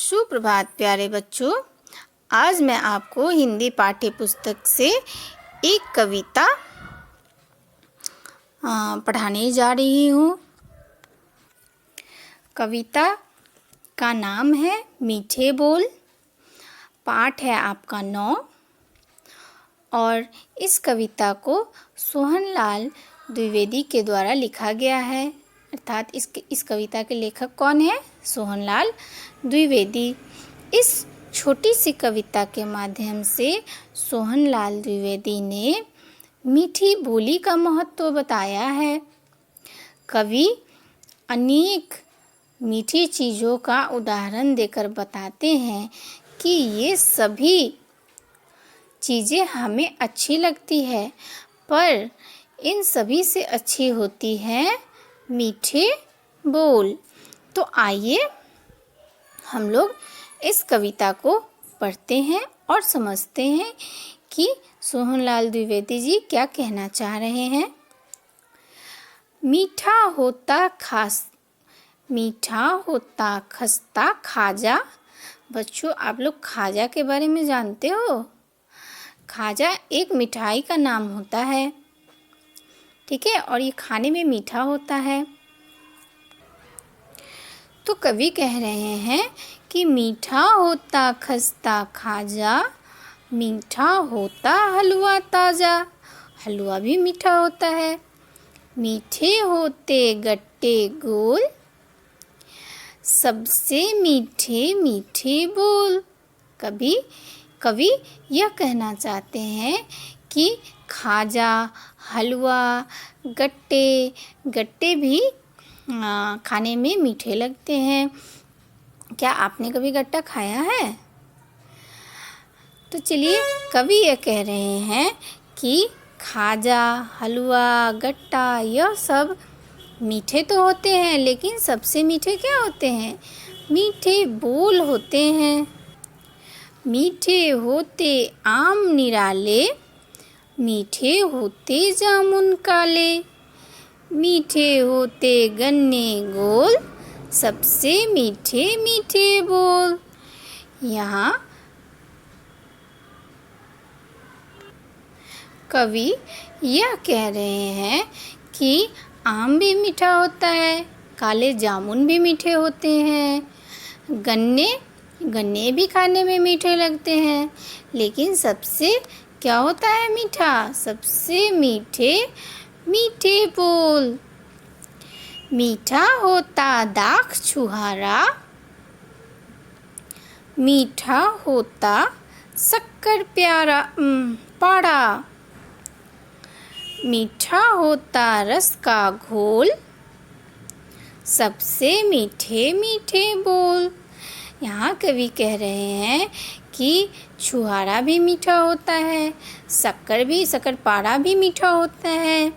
सुप्रभात प्यारे बच्चों। आज मैं आपको हिंदी पाठ्य पुस्तक से एक कविता पढ़ाने जा रही हूँ। कविता का नाम है मीठे बोल। पाठ है आपका 9 और इस कविता को सोहनलाल द्विवेदी के द्वारा लिखा गया है। अर्थात इस कविता के लेखक कौन है? सोहनलाल द्विवेदी। इस छोटी सी कविता के माध्यम से सोहनलाल द्विवेदी ने मीठी बोली का महत्व बताया है। कवि अनेक मीठी चीज़ों का उदाहरण देकर बताते हैं कि ये सभी चीज़ें हमें अच्छी लगती है, पर इन सभी से अच्छी होती है मीठे बोल। तो आइए हम लोग इस कविता को पढ़ते हैं और समझते हैं कि सोहनलाल द्विवेदी जी क्या कहना चाह रहे हैं। मीठा होता खस्ता खाजा। बच्चों, आप लोग खाजा के बारे में जानते हो? खाजा एक मिठाई का नाम होता है, ठीक है, और ये खाने में मीठा होता है। तो कवि कह रहे हैं कि मीठा होता खस्ता खाजा, मीठा होता हलवा ताज़ा। हलवा भी मीठा होता है। मीठे होते गट्टे गोल, सबसे मीठे मीठे बोल। कवि यह कहना चाहते हैं कि खाजा, हलवा, गट्टे भी खाने में मीठे लगते हैं। क्या आपने कभी गट्टा खाया है? तो चलिए, कवि ये कह रहे हैं कि खाजा, हलवा, गट्टा यह सब मीठे तो होते हैं, लेकिन सबसे मीठे क्या होते हैं? मीठे बोल होते हैं। मीठे होते आम निराले, मीठे होते जामुन काले, मीठे होते गन्ने गोल, सबसे मीठे मीठे बोल। यहाँ कवि यह कह रहे हैं कि आम भी मीठा होता है, काले जामुन भी मीठे होते हैं, गन्ने भी खाने में मीठे लगते हैं, लेकिन सबसे क्या होता है मीठा? सबसे मीठे मीठे बोल। मीठा होता दाख छुहारा, मीठा होता शक्कर पाड़ा, मीठा होता रस का घोल, सबसे मीठे मीठे बोल। यहाँ कवि कह रहे हैं कि छुहारा भी मीठा होता है, शक्करपारा भी मीठा होता है,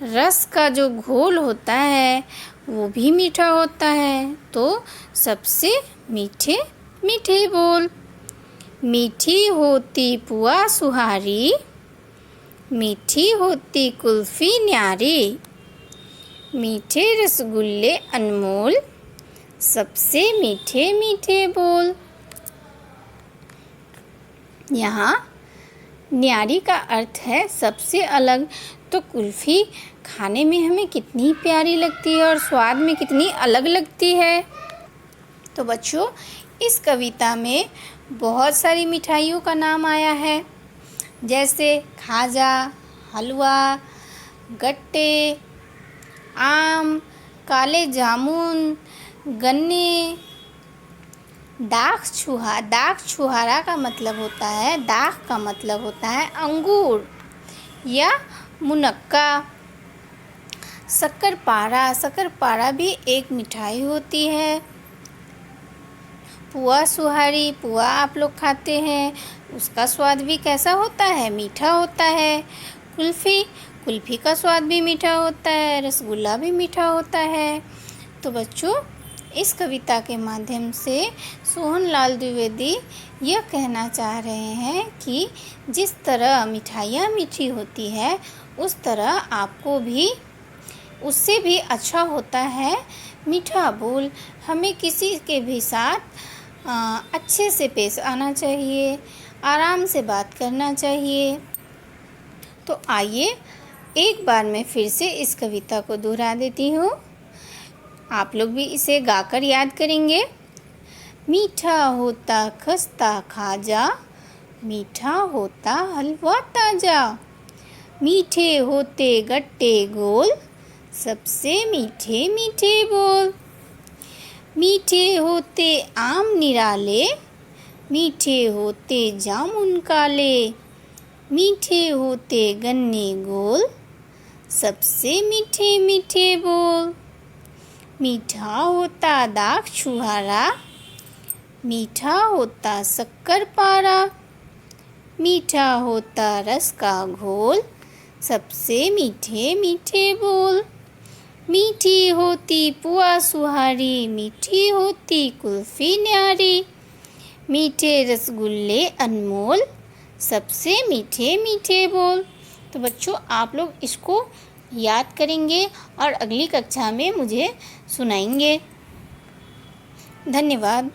रस का जो घोल होता है वो भी मीठा होता है, तो सबसे मीठे मीठे बोल। मीठी होती पुआ सुहारी, मीठी होती कुल्फी न्यारी, मीठे रसगुल्ले अनमोल, सबसे मीठे मीठे बोल। यहाँ न्यारी का अर्थ है सबसे अलग। तो कुल्फ़ी खाने में हमें कितनी प्यारी लगती है और स्वाद में कितनी अलग लगती है। तो बच्चों, इस कविता में बहुत सारी मिठाइयों का नाम आया है, जैसे खाजा, हलवा, गट्टे, आम, काले जामुन, गन्ने, दाख छुहारा का मतलब होता है, दाख का मतलब होता है अंगूर या मुनक्का। शक्करपारा भी एक मिठाई होती है। पुआ सुहारी, पुआ आप लोग खाते हैं, उसका स्वाद भी कैसा होता है? मीठा होता है। कुल्फ़ी का स्वाद भी मीठा होता है, रसगुल्ला भी मीठा होता है। तो बच्चों, इस कविता के माध्यम से सोहनलाल द्विवेदी यह कहना चाह रहे हैं कि जिस तरह मिठाइयाँ मीठी होती है, उस तरह आपको भी उससे भी अच्छा होता है मीठा बोल। हमें किसी के भी साथ अच्छे से पेश आना चाहिए, आराम से बात करना चाहिए। तो आइए एक बार मैं फिर से इस कविता को दोहरा देती हूँ, आप लोग भी इसे गाकर याद करेंगे। मीठा होता खस्ता खाजा, मीठा होता हलवा ताजा, मीठे होते गट्टे गोल, सबसे मीठे मीठे बोल। मीठे होते आम निराले, मीठे होते जामुन काले, मीठे होते गन्ने गोल, सबसे मीठे मीठे बोल। मीठा होता दाख छुहारा, मीठा होता शक्कर पारा, मीठा होता रस का घोल, सबसे मीठे मीठे बोल। मीठी होती पुआ सुहारी, मीठी होती कुल्फी न्यारी, मीठे रसगुल्ले अनमोल, सबसे मीठे मीठे बोल। तो बच्चों आप लोग इसको याद करेंगे और अगली कक्षा में मुझे सुनाएंगे। धन्यवाद।